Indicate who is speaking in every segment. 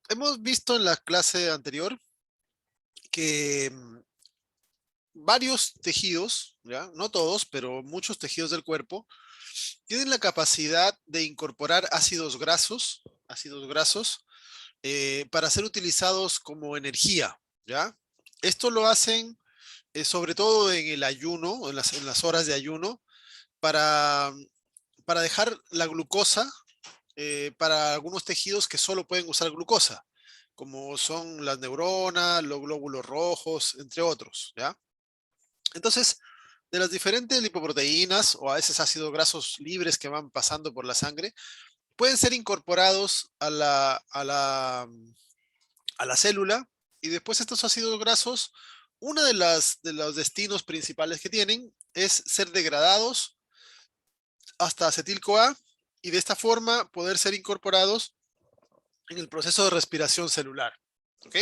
Speaker 1: Hemos visto en la clase anterior que varios tejidos, ¿ya? No todos, pero muchos tejidos del cuerpo, tienen la capacidad de incorporar ácidos grasos, para ser utilizados como energía, ¿ya? Esto lo hacen sobre todo en el ayuno, en las horas de ayuno, para, para dejar la glucosa para algunos tejidos que solo pueden usar glucosa, como son las neuronas, los glóbulos rojos, entre otros, ¿ya? Entonces, de las diferentes lipoproteínas o a veces ácidos grasos libres que van pasando por la sangre, pueden ser incorporados a la célula y después estos ácidos grasos, uno de los destinos principales que tienen es ser degradados hasta acetil-CoA y de esta forma poder ser incorporados en el proceso de respiración celular. ¿Ok?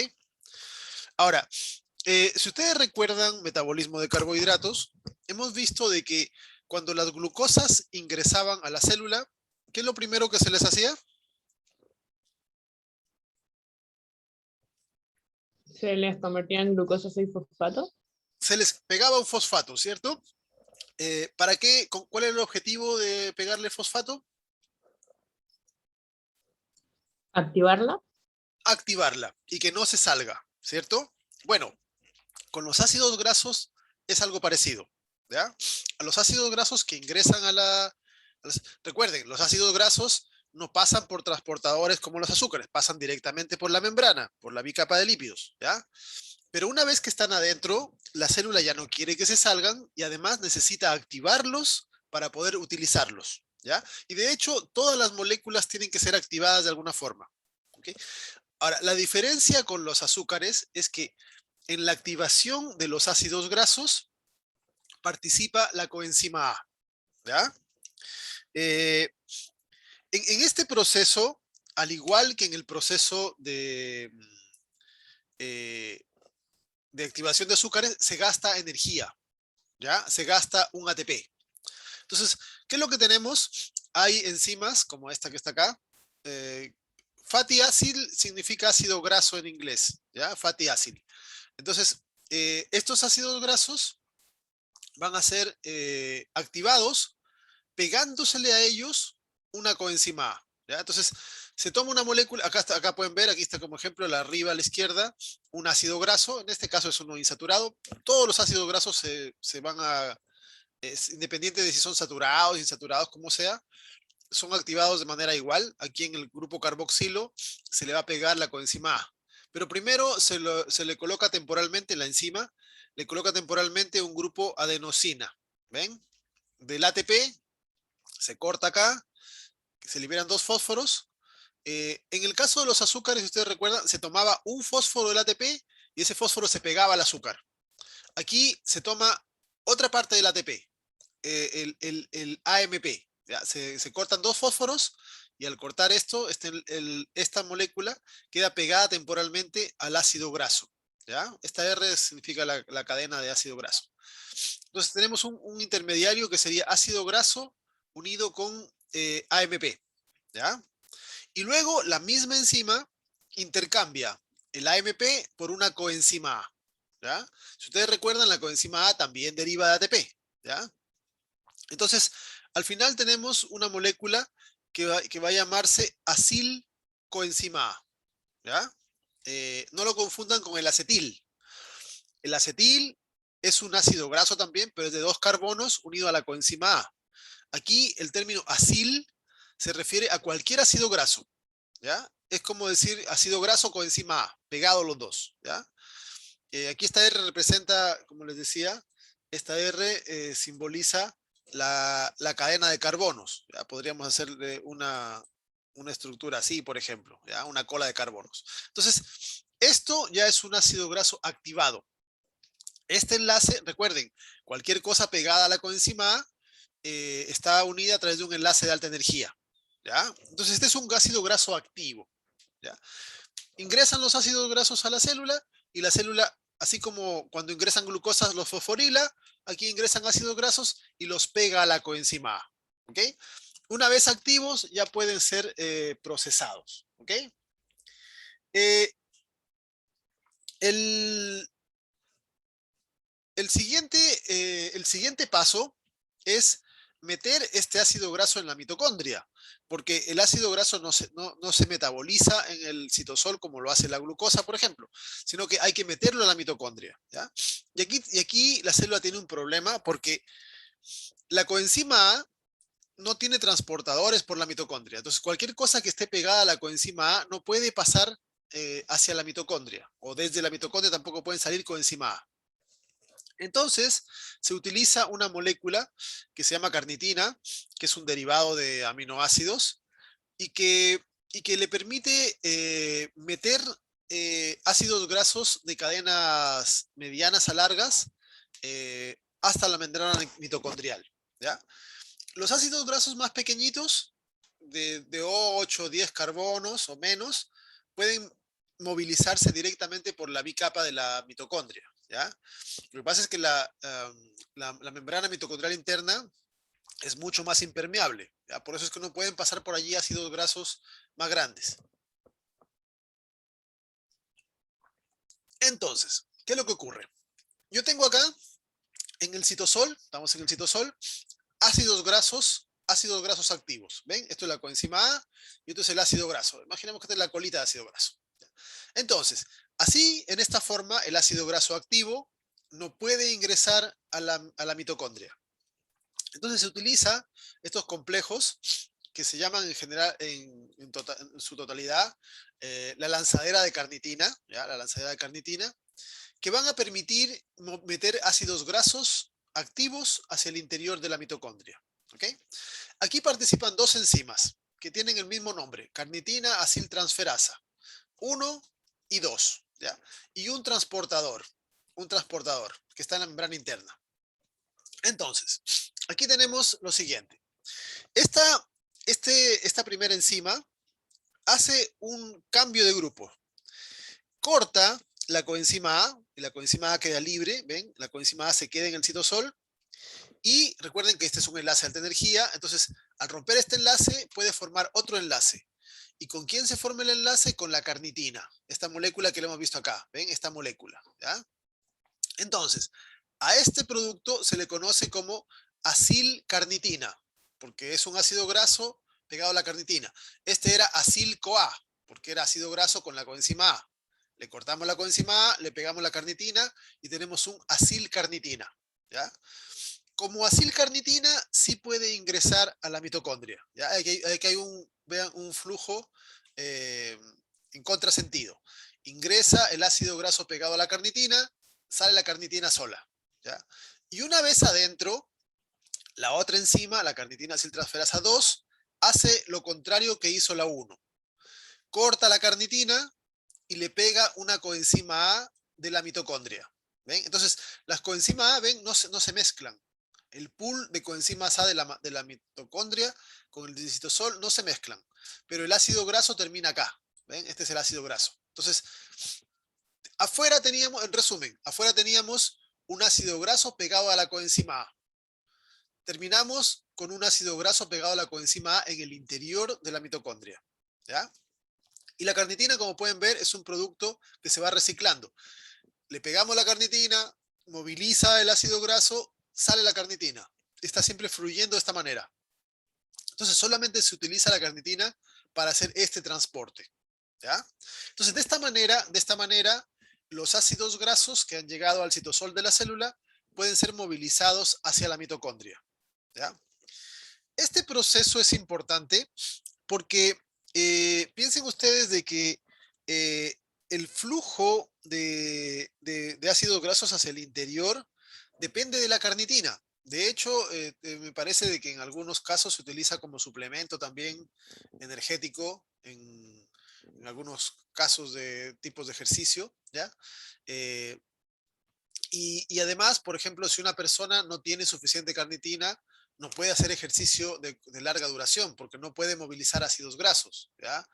Speaker 1: Ahora, si ustedes recuerdan metabolismo de carbohidratos, hemos visto de que cuando las glucosas ingresaban a la célula, ¿qué es lo primero que se les hacía?
Speaker 2: Se les convertía en glucosa 6-fosfato.
Speaker 1: Se les pegaba un fosfato, ¿cierto? ¿Para qué? ¿Cuál es el objetivo de pegarle fosfato?
Speaker 2: Activarla.
Speaker 1: Activarla y que no se salga, ¿cierto? Bueno, con los ácidos grasos es algo parecido, ¿ya? A los ácidos grasos que ingresan recuerden, los ácidos grasos no pasan por transportadores como los azúcares, pasan directamente por la membrana, por la bicapa de lípidos, ¿ya? Pero una vez que están adentro, la célula ya no quiere que se salgan y además necesita activarlos para poder utilizarlos, ¿ya? Y de hecho, todas las moléculas tienen que ser activadas de alguna forma, ¿ok? Ahora, la diferencia con los azúcares es que en la activación de los ácidos grasos participa la coenzima A, ¿ya? Eh, en este proceso, al igual que en el proceso eh, de activación de azúcares, se gasta energía, ¿ya? Se gasta un ATP. Entonces, ¿qué es lo que tenemos? Hay enzimas como esta que está acá. Eh, Fatty acid significa ácido graso en inglés, ¿ya? Fatty acid. Entonces, estos ácidos grasos van a ser activados pegándosele a ellos una coenzima A, ¿ya? Entonces, se toma una molécula, acá pueden ver, aquí está como ejemplo, la arriba a la izquierda, un ácido graso, en este caso es uno insaturado. Todos los ácidos grasos se van a, independiente de si son saturados, insaturados, como sea, son activados de manera igual. Aquí en el grupo carboxilo se le va a pegar la coenzima A. Pero primero se le coloca temporalmente en la enzima, le coloca temporalmente un grupo adenosina. ¿Ven? Del ATP se corta acá, se liberan dos fósforos. En el caso de los azúcares, si ustedes recuerdan, se tomaba un fósforo del ATP y ese fósforo se pegaba al azúcar. Aquí se toma otra parte del ATP, el AMP. ¿Ya? Se cortan dos fósforos y al cortar esto, esta molécula queda pegada temporalmente al ácido graso. ¿Ya? Esta R significa la cadena de ácido graso. Entonces tenemos un intermediario que sería ácido graso unido con AMP. ¿Ya? Y luego la misma enzima intercambia el AMP por una coenzima A. ¿Ya? Si ustedes recuerdan, la coenzima A también deriva de ATP. ¿Ya? Entonces, al final tenemos una molécula que va a llamarse acilcoenzima A. ¿Ya? No lo confundan con el acetil. El acetil es un ácido graso también, pero es de dos carbonos unido a la coenzima A. Aquí el término acil se refiere a cualquier ácido graso. ¿Ya? Es como decir ácido graso coenzima A, pegados los dos. ¿Ya? Aquí esta R representa, como les decía, esta R simboliza la cadena de carbonos. ¿Ya? Podríamos hacerle una estructura así, por ejemplo, ¿ya? Una cola de carbonos. Entonces, esto ya es un ácido graso activado. Este enlace, recuerden, cualquier cosa pegada a la coenzima A está unida a través de un enlace de alta energía. ¿Ya? Entonces, este es un ácido graso activo. ¿Ya? Ingresan los ácidos grasos a la célula y la célula, así como cuando ingresan glucosas, los fosforila, aquí ingresan ácidos grasos y los pega a la coenzima A. ¿Ok? Una vez activos, ya pueden ser procesados. ¿Ok? Eh, el, el siguiente paso es meter este ácido graso en la mitocondria, porque el ácido graso no se metaboliza en el citosol como lo hace la glucosa, por ejemplo, sino que hay que meterlo a la mitocondria, ¿ya? Y aquí la célula tiene un problema porque la coenzima A no tiene transportadores por la mitocondria. Entonces, cualquier cosa que esté pegada a la coenzima A no puede pasar hacia la mitocondria, o desde la mitocondria tampoco pueden salir coenzima A. Entonces, se utiliza una molécula que se llama carnitina, que es un derivado de aminoácidos, y que le permite meter ácidos grasos de cadenas medianas a largas hasta la membrana mitocondrial, ¿ya? Los ácidos grasos más pequeñitos, de 8 o 10 carbonos o menos, pueden movilizarse directamente por la bicapa de la mitocondria, ¿ya? Lo que pasa es que la membrana mitocondrial interna es mucho más impermeable, ¿ya? Por eso es que no pueden pasar por allí ácidos grasos más grandes. Entonces, ¿qué es lo que ocurre? Yo tengo acá, en el citosol, estamos en el citosol, ácidos grasos activos. ¿Ven? Esto es la coenzima A y esto es el ácido graso. Imaginemos que esta es la colita de ácido graso. Entonces, así, en esta forma, el ácido graso activo no puede ingresar a la mitocondria. Entonces se utiliza estos complejos que se llaman en general, en su totalidad, la lanzadera de carnitina, ¿ya? La lanzadera de carnitina, que van a permitir meter ácidos grasos activos hacia el interior de la mitocondria. ¿Okay? Aquí participan dos enzimas que tienen el mismo nombre, carnitina aciltransferasa, 1 y 2, ¿ya? Y un transportador que está en la membrana interna. Entonces, aquí tenemos lo siguiente. Esta primera enzima hace un cambio de grupo. Corta la coenzima A, y la coenzima A queda libre, ¿ven? La coenzima A se queda en el citosol, y recuerden que este es un enlace de alta energía, entonces al romper este enlace puede formar otro enlace. ¿Y con quién se forma el enlace? Con la carnitina, esta molécula que lo hemos visto acá, ¿ven? Esta molécula, ¿ya? Entonces, a este producto se le conoce como acilcarnitina, porque es un ácido graso pegado a la carnitina. Este era acil-CoA, porque era ácido graso con la coenzima A. Le cortamos la coenzima A, le pegamos la carnitina y tenemos un acilcarnitina, ¿ya? Como acilcarnitina sí puede ingresar a la mitocondria, ¿ya? Aquí hay vean, un flujo eh, en contrasentido. Ingresa el ácido graso pegado a la carnitina, sale la carnitina sola, ¿ya? Y una vez adentro, la otra enzima, la carnitina aciltransferasa 2, hace lo contrario que hizo la 1. Corta la carnitina y le pega una coenzima A de la mitocondria. ¿Ven? Entonces, las coenzimas A, ven, no se mezclan. El pool de coenzimas A de la mitocondria con el citosol no se mezclan. Pero el ácido graso termina acá. ¿Ven? Este es el ácido graso. Entonces, afuera teníamos, en resumen, afuera teníamos un ácido graso pegado a la coenzima A. Terminamos con un ácido graso pegado a la coenzima A en el interior de la mitocondria. ¿Ya? Y la carnitina, como pueden ver, es un producto que se va reciclando. Le pegamos la carnitina, moviliza el ácido graso, sale la carnitina. Está siempre fluyendo de esta manera. Entonces, solamente se utiliza la carnitina para hacer este transporte, ¿ya? Entonces, de esta manera, los ácidos grasos que han llegado al citosol de la célula pueden ser movilizados hacia la mitocondria, ¿ya? Este proceso es importante porque piensen ustedes de que eh, el flujo de ácidos grasos hacia el interior depende de la carnitina. De hecho, me parece de que en algunos casos se utiliza como suplemento también energético en algunos casos de tipos de ejercicio, ¿ya? Eh, y además, por ejemplo, si una persona no tiene suficiente carnitina, no puede hacer ejercicio de larga duración porque no puede movilizar ácidos grasos, ¿ya?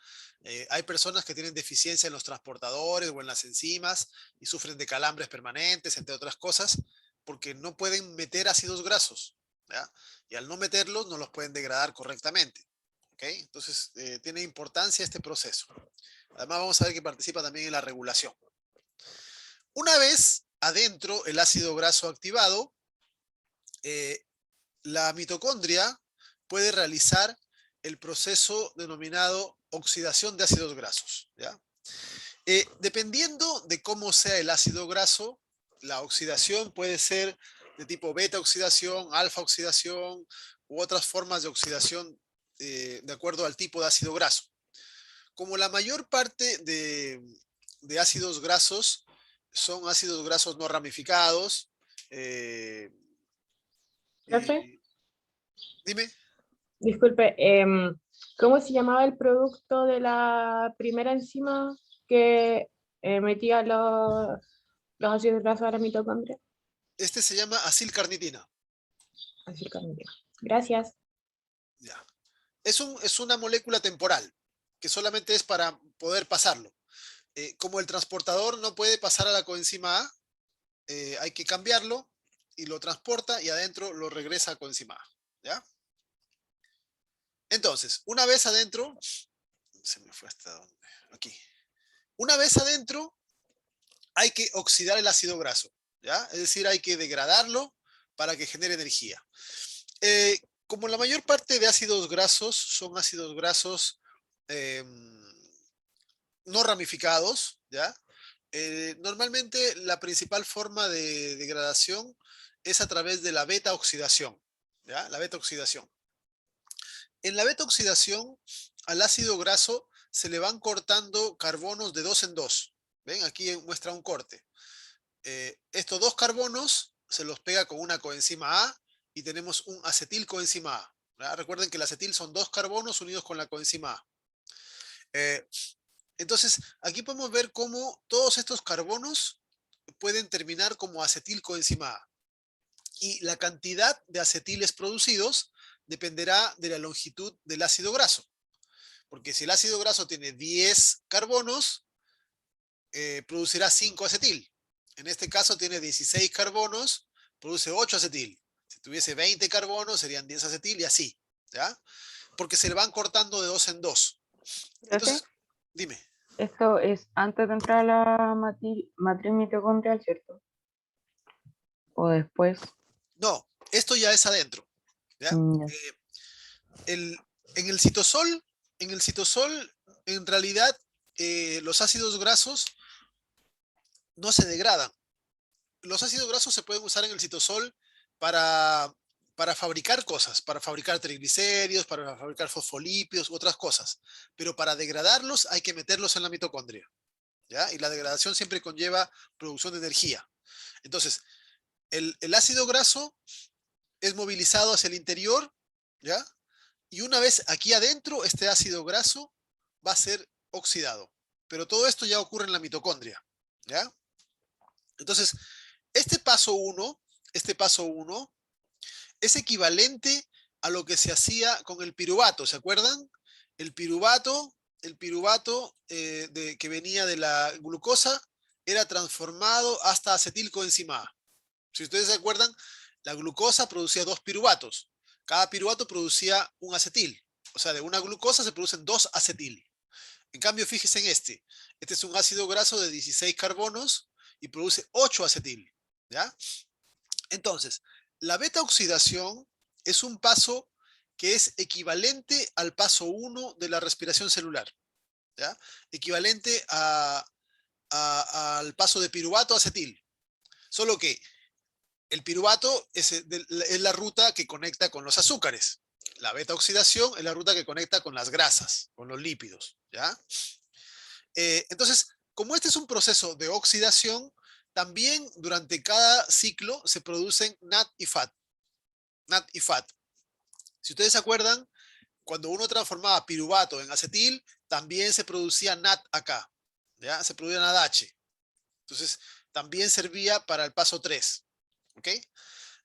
Speaker 1: Hay personas que tienen deficiencia en los transportadores o en las enzimas y sufren de calambres permanentes, entre otras cosas, porque no pueden meter ácidos grasos, ¿ya? Y al no meterlos, no los pueden degradar correctamente, ¿ok? Entonces, tiene importancia este proceso. Además vamos a ver que participa también en la regulación. Una vez adentro el ácido graso activado, la mitocondria puede realizar el proceso denominado oxidación de ácidos grasos, ¿ya? Dependiendo de cómo sea el ácido graso, la oxidación puede ser de tipo beta oxidación, alfa oxidación u otras formas de oxidación de acuerdo al tipo de ácido graso. Como la mayor parte de ácidos grasos son ácidos grasos no ramificados,
Speaker 2: Profe,
Speaker 1: y dime.
Speaker 2: disculpe, ¿cómo se llamaba el producto de la primera enzima que metía los ácidos grasos a la mitocondria?
Speaker 1: Este se llama acilcarnitina.
Speaker 2: Acilcarnitina. Gracias.
Speaker 1: Ya. Es una molécula temporal que solamente es para poder pasarlo. Como el transportador no puede pasar a la coenzima A, hay que cambiarlo y lo transporta y adentro lo regresa a coenzima A. ¿Ya? Entonces, una vez adentro, se me fue hasta donde, aquí. Una vez adentro, hay que oxidar el ácido graso. ¿Ya? Es decir, hay que degradarlo para que genere energía. Como la mayor parte de ácidos grasos son ácidos grasos eh, no ramificados, ¿ya? Normalmente la principal forma de degradación es a través de la beta oxidación, ¿ya? La beta oxidación. En la beta oxidación, al ácido graso se le van cortando carbonos de 2 en 2. ¿Ven? Aquí muestra un corte. Estos dos carbonos se los pega con una coenzima A y tenemos un acetil coenzima A. ¿Ya? Recuerden que el acetil son dos carbonos unidos con la coenzima A. Eh, entonces, aquí podemos ver cómo todos estos carbonos pueden terminar como acetilcoenzima A. Y la cantidad de acetiles producidos dependerá de la longitud del ácido graso. Porque si el ácido graso tiene 10 carbonos, producirá 5 acetil. En este caso tiene 16 carbonos, produce 8 acetil. Si tuviese 20 carbonos, serían 10 acetil y así. ¿Ya? Porque se le van cortando de 2 en 2.
Speaker 3: Profe,
Speaker 1: Entonces, dime.
Speaker 3: esto es antes de entrar a la matriz mitocondrial, ¿cierto? O después.
Speaker 1: No, esto ya es adentro. ¿Ya?
Speaker 3: Ya.
Speaker 1: El, en el citosol, en realidad, los ácidos grasos no se degradan. Los ácidos grasos se pueden usar en el citosol para, para fabricar cosas, para fabricar triglicéridos, para fabricar fosfolípidos u otras cosas. Pero para degradarlos hay que meterlos en la mitocondria. ¿Ya? Y la degradación siempre conlleva producción de energía. Entonces, el ácido graso es movilizado hacia el interior, ¿ya? Y una vez aquí adentro, este ácido graso va a ser oxidado. Pero todo esto ya ocurre en la mitocondria, ¿ya? Entonces, este paso 1 es equivalente a lo que se hacía con el piruvato, ¿se acuerdan? El piruvato, que venía de la glucosa era transformado hasta acetilcoenzima A. Si ustedes se acuerdan, la glucosa producía dos piruvatos. Cada piruvato producía un acetil. O sea, de una glucosa se producen dos acetil. En cambio, fíjense en este. Este es un ácido graso de 16 carbonos y produce 8 acetil. ¿Ya? Entonces, la beta oxidación es un paso que es equivalente al paso 1 de la respiración celular. ¿Ya? Equivalente al paso de piruvato a acetil. Solo que el piruvato es la ruta que conecta con los azúcares. La beta oxidación es la ruta que conecta con las grasas, con los lípidos. ¿Ya? Entonces, como este es un proceso de oxidación, también durante cada ciclo se producen NAD y FAT. NAD y FAT. Si ustedes se acuerdan, cuando uno transformaba piruvato en acetil, también se producía NAD acá. ¿Ya? Se producía NADH. Entonces, también servía para el paso 3. ¿Ok?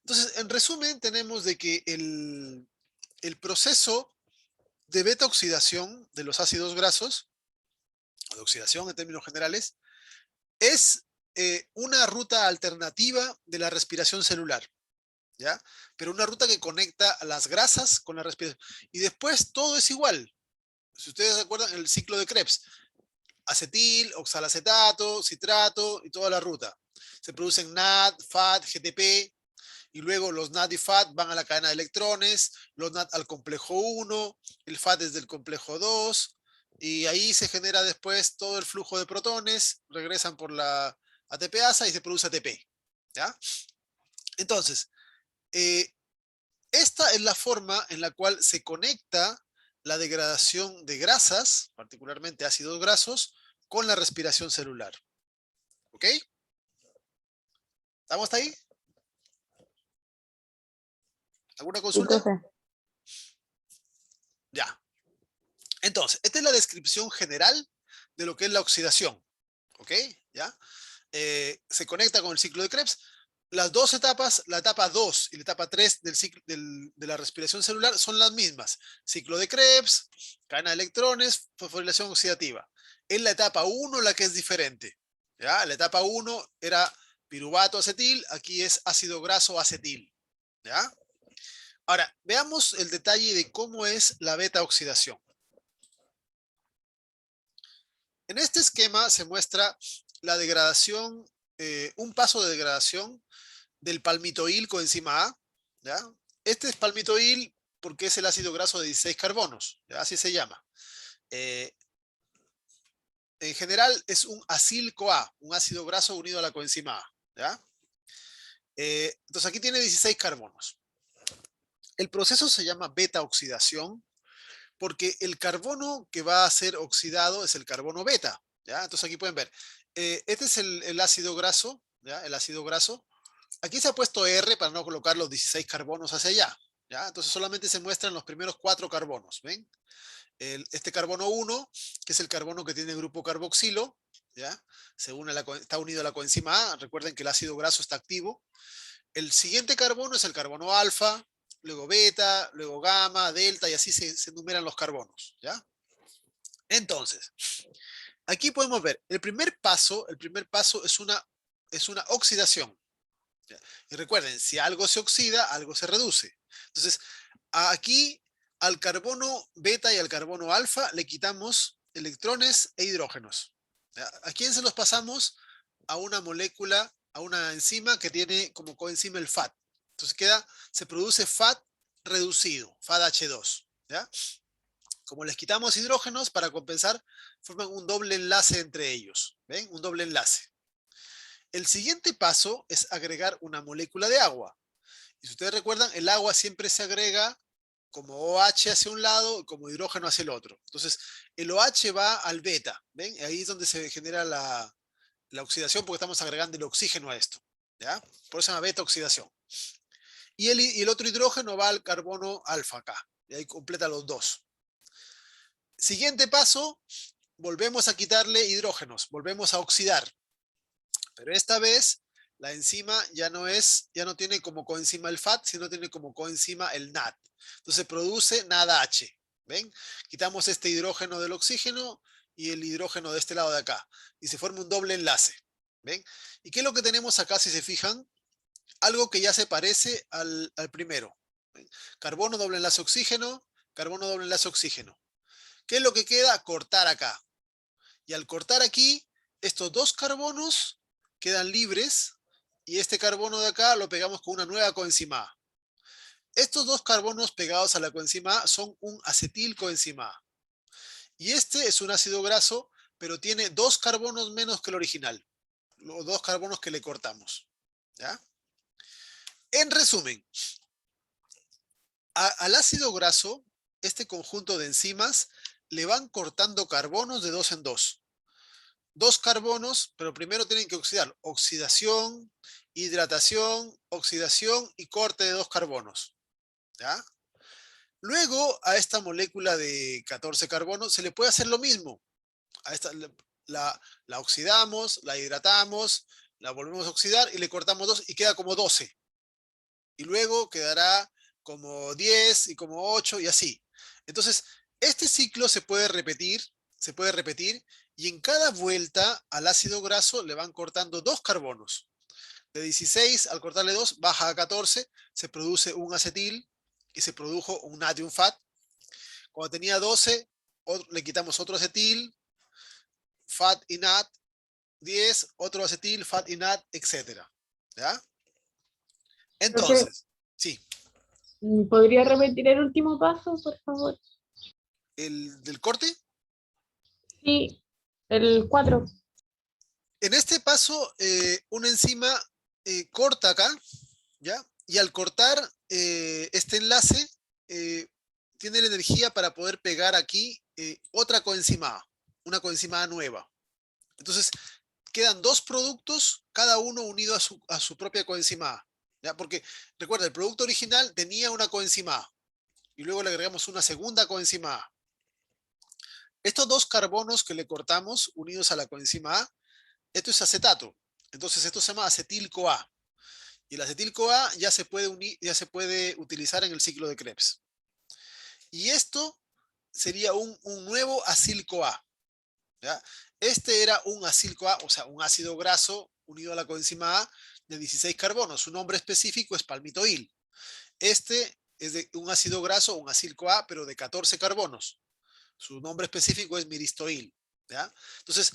Speaker 1: Entonces, en resumen, tenemos de que el proceso de beta oxidación de los ácidos grasos, o de oxidación en términos generales, es una ruta alternativa de la respiración celular, ¿ya? Pero una ruta que conecta las grasas con la respiración. Y después todo es igual. Si ustedes se acuerdan, el ciclo de Krebs, acetil, oxalacetato, citrato y toda la ruta. Se producen NAD, FAT, GTP, y luego los NAD y FAT van a la cadena de electrones, los NAD al complejo 1, el FAT es del complejo 2, y ahí se genera después todo el flujo de protones, regresan por la ATPasa y se produce ATP. ¿Ya? Entonces, esta es la forma en la cual se conecta la degradación de grasas, particularmente ácidos grasos, con la respiración celular. ¿Ok? ¿Estamos hasta ahí? ¿Alguna
Speaker 3: Sí,
Speaker 1: consulta?
Speaker 3: profe.
Speaker 1: Ya. Entonces, esta es la descripción general de lo que es la oxidación. ¿Ok? ¿Ya? Se conecta con el ciclo de Krebs. Las dos etapas, la etapa 2 y la etapa 3 del ciclo, de la respiración celular son las mismas. Ciclo de Krebs, cadena de electrones, fosforilación oxidativa. Es la etapa 1 la que es diferente. ¿Ya? La etapa 1 era piruvato acetil, aquí es ácido graso acetil. ¿Ya? Ahora, veamos el detalle de cómo es la beta oxidación. En este esquema se muestra la degradación, un paso de degradación del palmitoil coenzima A. ¿Ya? Este es palmitoil porque es el ácido graso de 16 carbonos, ¿ya? Así se llama. En general es un acil-CoA, un ácido graso unido a la coenzima A. ¿Ya? Entonces aquí tiene 16 carbonos. El proceso se llama beta oxidación porque el carbono que va a ser oxidado es el carbono beta. ¿Ya? Entonces aquí pueden ver, este es el ácido graso, ¿ya? El ácido graso. Aquí se ha puesto R para no colocar los 16 carbonos hacia allá. ¿Ya? Entonces solamente se muestran los primeros 4 carbonos. ¿Ven? Este carbono 1, que es el carbono que tiene el grupo carboxilo, ¿ya? Está unido a la coenzima A. Recuerden que el ácido graso está activo. El siguiente carbono es el carbono alfa, luego beta, luego gamma, delta, y así se enumeran los carbonos. ¿Ya? Entonces, aquí podemos ver, el primer paso es una oxidación. ¿Ya? Y recuerden, si algo se oxida, algo se reduce. Entonces, aquí al carbono beta y al carbono alfa le quitamos electrones e hidrógenos. ¿Ya? ¿A quién se los pasamos? A una molécula, a una enzima que tiene como coenzima el FAT. Entonces se produce FAT reducido, FADH2. ¿Ya? Como les quitamos hidrógenos, para compensar, forman un doble enlace entre ellos. ¿Ven? Un doble enlace. El siguiente paso es agregar una molécula de agua. Y si ustedes recuerdan, el agua siempre se agrega como OH hacia un lado y como hidrógeno hacia el otro. Entonces, el OH va al beta. ¿Ven? Ahí es donde se genera la oxidación porque estamos agregando el oxígeno a esto. ¿Ya? Por eso se llama beta oxidación. Y el otro hidrógeno va al carbono alfa acá. Y ahí completa los dos. Siguiente paso, volvemos a quitarle hidrógenos, volvemos a oxidar. Pero esta vez la enzima ya no tiene como coenzima el FAT, sino tiene como coenzima el NAD. Entonces produce NADH. ¿Ven? Quitamos este hidrógeno del oxígeno y el hidrógeno de este lado de acá. Y se forma un doble enlace. ¿Ven? ¿Y qué es lo que tenemos acá si se fijan? Algo que ya se parece al primero. ¿Ven? Carbono doble enlace oxígeno, carbono doble enlace oxígeno. ¿Qué es lo que queda? Cortar acá. Y al cortar aquí, estos dos carbonos quedan libres y este carbono de acá lo pegamos con una nueva coenzima A. Estos dos carbonos pegados a la coenzima A son un acetil coenzima A. Y este es un ácido graso, pero tiene dos carbonos menos que el original. Los dos carbonos que le cortamos. ¿Ya? En resumen, al ácido graso, este conjunto de enzimas le van cortando carbonos de dos en dos. Dos carbonos, pero primero tienen que oxidar. Oxidación, hidratación, oxidación y corte de dos carbonos. ¿Ya? Luego a esta molécula de 14 carbonos se le puede hacer lo mismo. A esta, la oxidamos, la hidratamos, la volvemos a oxidar y le cortamos dos y queda como 12. Y luego quedará como 10 y como 8 y así. Entonces, este ciclo se puede repetir y en cada vuelta al ácido graso le van cortando dos carbonos. De 16, al cortarle 2, baja a 14, se produce un acetil y se produjo un NAD y un FAT. Cuando tenía 12, le quitamos otro acetil, fat y nat, 10, otro acetil, fat y nat, etcétera. ¿Ya?
Speaker 2: Profe,
Speaker 1: Entonces, sí,
Speaker 2: ¿podría repetir el último paso, por favor?
Speaker 1: el del corte.
Speaker 2: Sí, el 4.
Speaker 1: En este paso, una enzima corta acá, ¿ya? Y al cortar este enlace, eh, tiene la energía para poder pegar aquí otra coenzima A, una coenzima A nueva. Entonces, quedan dos productos, cada uno unido a su propia coenzima A, ¿ya? Porque, recuerda, el producto original tenía una coenzima A y luego le agregamos una segunda coenzima A. Estos dos carbonos que le cortamos unidos a la coenzima A, esto es acetato. Entonces, esto se llama acetil-CoA. Y el acetil-CoA ya se puede ya se puede utilizar en el ciclo de Krebs. Y esto sería un nuevo acil-CoA, ¿ya? Este era un acil-CoA, o sea, un ácido graso unido a la coenzima A de 16 carbonos. Su nombre específico es palmitoil. Este es de un ácido graso, un acil-CoA, pero de 14 carbonos. Su nombre específico es miristoil, ¿ya? Entonces,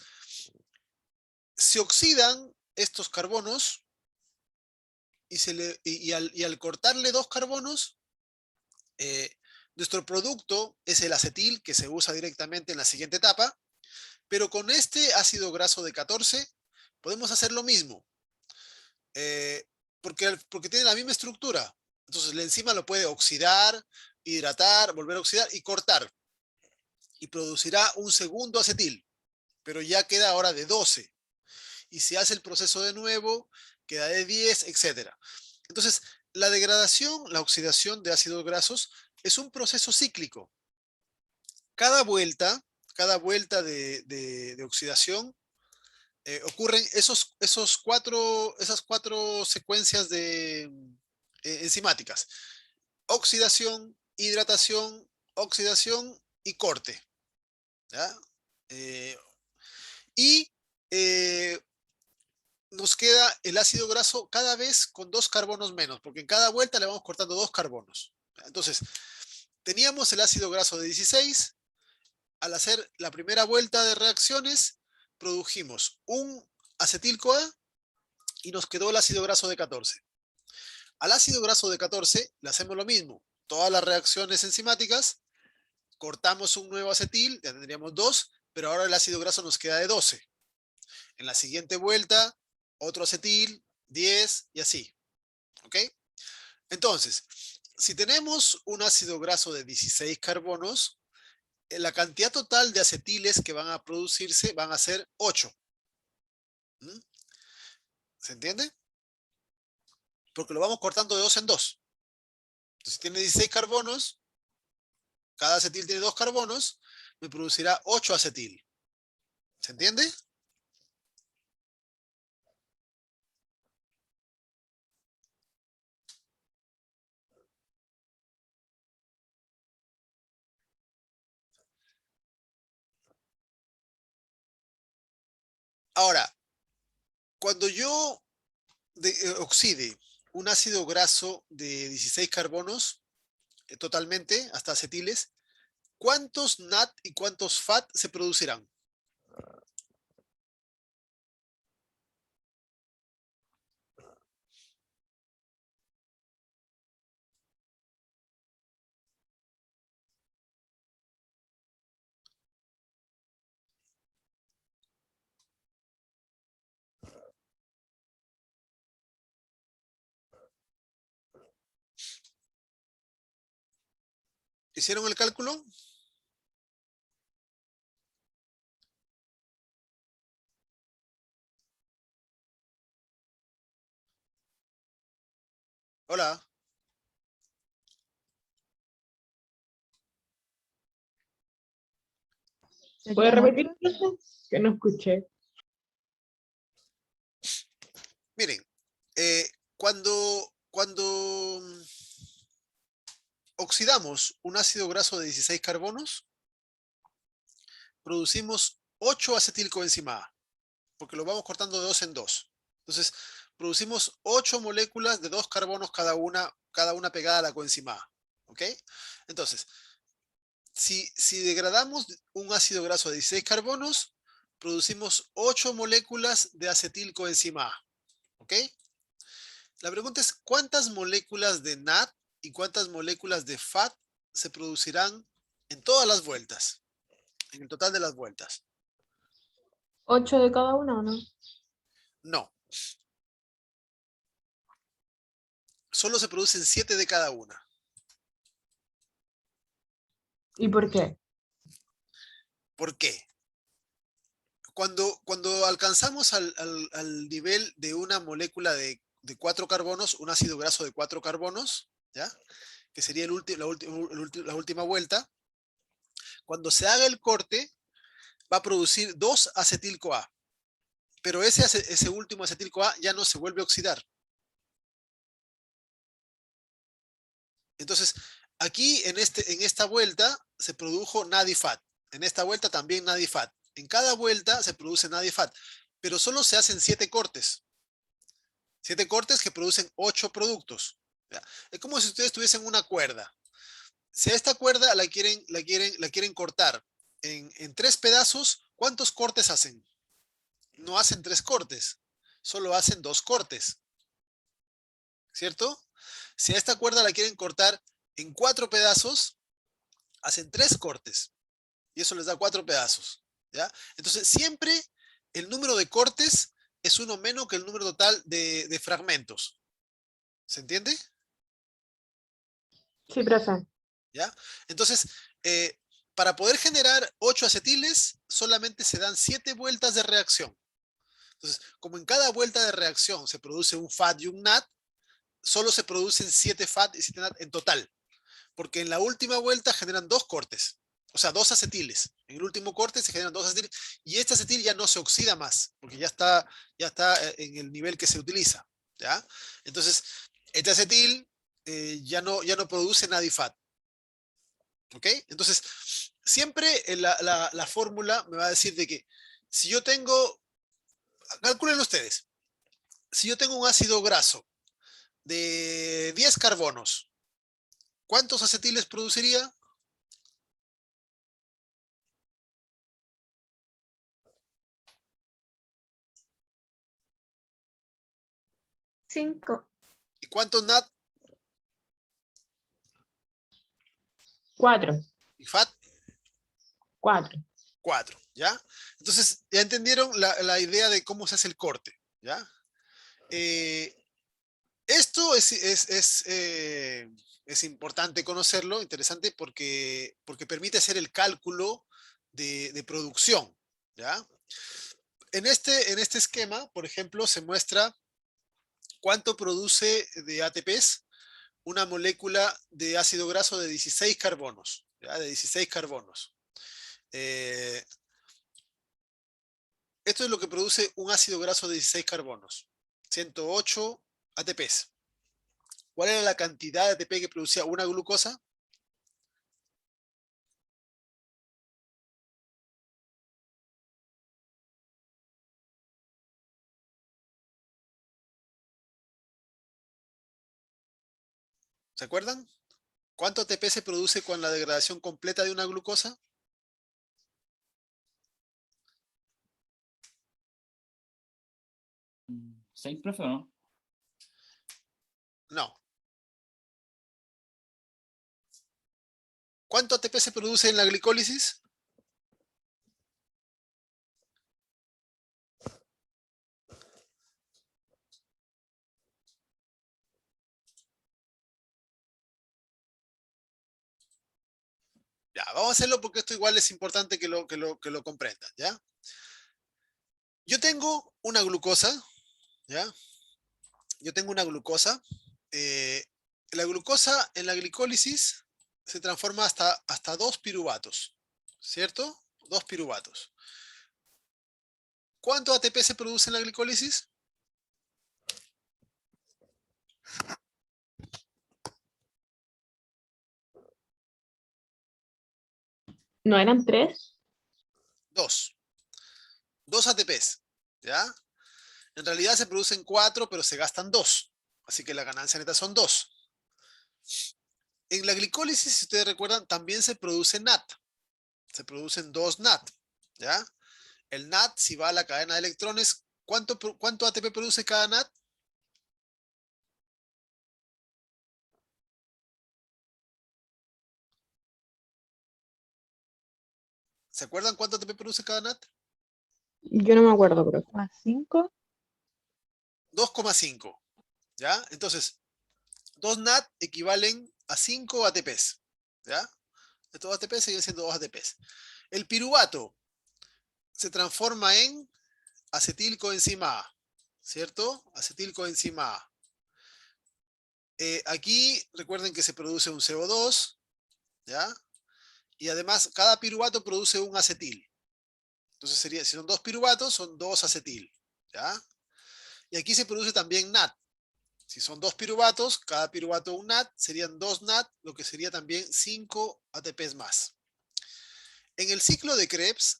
Speaker 1: se oxidan estos carbonos y al cortarle dos carbonos, eh, nuestro producto es el acetil que se usa directamente en la siguiente etapa, pero con este ácido graso de 14 podemos hacer lo mismo, eh, porque tiene la misma estructura. Entonces la enzima lo puede oxidar, hidratar, volver a oxidar y cortar. Y producirá un segundo acetil, pero ya queda ahora de 12. Y si hace el proceso de nuevo, queda de 10, etc. Entonces, la degradación, la oxidación de ácidos grasos es un proceso cíclico. Cada vuelta, cada vuelta de oxidación, ocurren esas cuatro secuencias enzimáticas. Oxidación, hidratación, oxidación y corte. ¿Ya? Eh, y eh, nos queda el ácido graso cada vez con dos carbonos menos, porque en cada vuelta le vamos cortando dos carbonos. Entonces, teníamos el ácido graso de 16, al hacer la primera vuelta de reacciones, produjimos un acetil-CoA y nos quedó el ácido graso de 14. Al ácido graso de 14 le hacemos lo mismo. Todas las reacciones enzimáticas, cortamos un nuevo acetil, ya tendríamos dos, pero ahora el ácido graso nos queda de 12. En la siguiente vuelta, otro acetil, 10 y así. ¿Ok? Entonces, si tenemos un ácido graso de 16 carbonos, la cantidad total de acetiles que van a producirse van a ser 8. ¿Mm? ¿Se entiende? Porque lo vamos cortando de dos en dos. Entonces, si tiene 16 carbonos, cada acetil tiene 2 carbonos, me producirá 8 acetil. ¿Se entiende? Ahora, cuando yo oxide un ácido graso de 16 carbonos totalmente, hasta acetiles, ¿cuántos NAT y cuántos FAT se producirán? ¿Hicieron el cálculo? Hola.
Speaker 2: ¿Puede
Speaker 3: ¿Serían
Speaker 2: repetir,
Speaker 3: 8?
Speaker 2: profe? Que no escuché.
Speaker 1: Miren, cuando oxidamos un ácido graso de 16 carbonos, producimos 8 acetilcoenzima A, porque lo vamos cortando de dos en dos. Entonces, producimos 8 moléculas de 2 carbonos cada una pegada a la coenzima A. ¿Ok? Entonces, si degradamos un ácido graso de 16 carbonos, producimos 8 moléculas de acetilcoenzima A. ¿Ok? La pregunta es, ¿cuántas moléculas de NAD y cuántas moléculas de FAT se producirán en todas las vueltas? En el total de las vueltas.
Speaker 2: 8 de cada una, ¿o no?
Speaker 1: No. Solo se producen 7 de cada una.
Speaker 2: ¿Y por qué?
Speaker 1: ¿Por qué? Cuando alcanzamos al nivel de una molécula de 4 carbonos, un ácido graso de 4 carbonos, ¿ya? Que sería la última vuelta, cuando se haga el corte, va a producir 2 acetil-CoA. Pero ese último acetil-CoA ya no se vuelve a oxidar. Entonces, aquí en esta vuelta se produjo NAD y FAT. En esta vuelta también NAD y FAT. En cada vuelta se produce NAD y FAT, pero solo se hacen 7 cortes. 7 cortes que producen 8 productos. ¿Ya? Es como si ustedes tuviesen una cuerda. Si a esta cuerda la quieren cortar en 3 pedazos, ¿cuántos cortes hacen? No hacen 3 cortes, solo hacen 2 cortes. ¿Cierto? Si a esta cuerda la quieren cortar en 4 pedazos, hacen 3 cortes. Y eso les da 4 pedazos. ¿Ya? Entonces, siempre el número de cortes es uno menos que el número total de fragmentos. ¿Se entiende?
Speaker 2: Sí, profe.
Speaker 1: ¿Ya? Entonces, para poder generar 8 acetiles, solamente se dan 7 vueltas de reacción. Entonces, como en cada vuelta de reacción se produce un FAT y un NAD, solo se producen 7 FAT y 7 NAD en total. Porque en la última vuelta generan 2 cortes. O sea, 2 acetiles. En el último corte se generan 2 acetiles. Y este acetil ya no se oxida más, porque ya está en el nivel que se utiliza. ¿Ya? Entonces, este acetil ya no produce NAD-FAT. ¿Ok? Entonces, siempre la fórmula me va a decir de que si yo tengo, calculen ustedes, si yo tengo un ácido graso de 10 carbonos, ¿cuántos acetiles produciría?
Speaker 2: 5.
Speaker 1: ¿Y cuántos NAD
Speaker 2: 4.
Speaker 1: y FAT?
Speaker 2: 4.
Speaker 1: 4, ¿ya? Entonces, ya entendieron la idea de cómo se hace el corte, ¿ya? Esto es importante conocerlo, interesante, porque permite hacer el cálculo de producción, ¿ya? En este esquema, por ejemplo, se muestra cuánto produce de ATPs una molécula de ácido graso de 16 carbonos, ¿ya? De 16 carbonos. Esto es lo que produce un ácido graso de 16 carbonos, 108 ATPs. ¿Cuál era la cantidad de ATP que producía una glucosa? ¿Se acuerdan? ¿Cuánto ATP se produce con la degradación completa de una glucosa?
Speaker 4: ¿Seis, profe, o no?
Speaker 1: No. ¿Cuánto ATP se produce en la glicólisis? Ya, vamos a hacerlo porque esto igual es importante que lo comprendan, ¿ya? Yo tengo una glucosa, ¿ya? Yo tengo una glucosa. eh, la glucosa en la glicólisis se transforma hasta 2 piruvatos, ¿cierto? 2 piruvatos. ¿Cuánto ATP se produce en la glicólisis?
Speaker 2: ¿No eran 3?
Speaker 1: 2. 2 ATPs, ¿ya? En realidad se producen 4, pero se gastan 2. Así que la ganancia neta son 2. En la glicólisis, si ustedes recuerdan, también se produce NAT. Se producen 2 NAT, ¿ya? El NAT, si va a la cadena de electrones, ¿cuánto ATP produce cada NAT? ¿Se acuerdan cuánto ATP produce cada NAT?
Speaker 2: Yo no me acuerdo, pero
Speaker 3: Más 5.
Speaker 1: 2,5. ¿Ya? Entonces, 2 NAT equivalen a 5 ATPs. ¿Ya? Estos ATPs siguen siendo 2 ATPs. El piruvato se transforma en acetilcoenzima A, ¿cierto? Acetilcoenzima A. Aquí recuerden que se produce un CO2, ¿ya? Y además cada piruvato produce un acetil. Entonces sería, si son 2 piruvatos, son 2 acetil, ¿ya? Y aquí se produce también NAT. Si son 2 piruvatos, cada piruvato un NAT, serían 2 NAT, lo que sería también 5 ATPs más. En el ciclo de Krebs,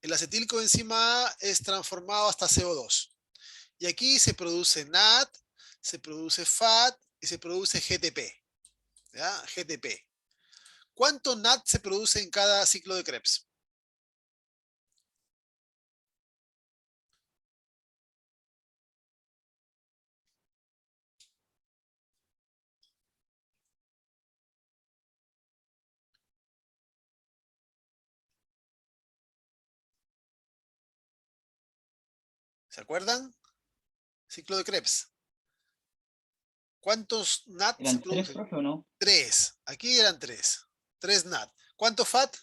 Speaker 1: el acetilcoenzima A es transformado hasta CO2. Y aquí se produce NAT, se produce FAT y se produce GTP. ¿Ya? GTP. ¿Cuánto NAT se produce en cada ciclo de Krebs? ¿Se acuerdan? Ciclo de Krebs. ¿Cuántos NAT se
Speaker 4: ¿Eran 3,
Speaker 1: producen?
Speaker 4: profe, o no?
Speaker 1: 3. Aquí eran 3. 3 NAT. ¿Cuánto FAT?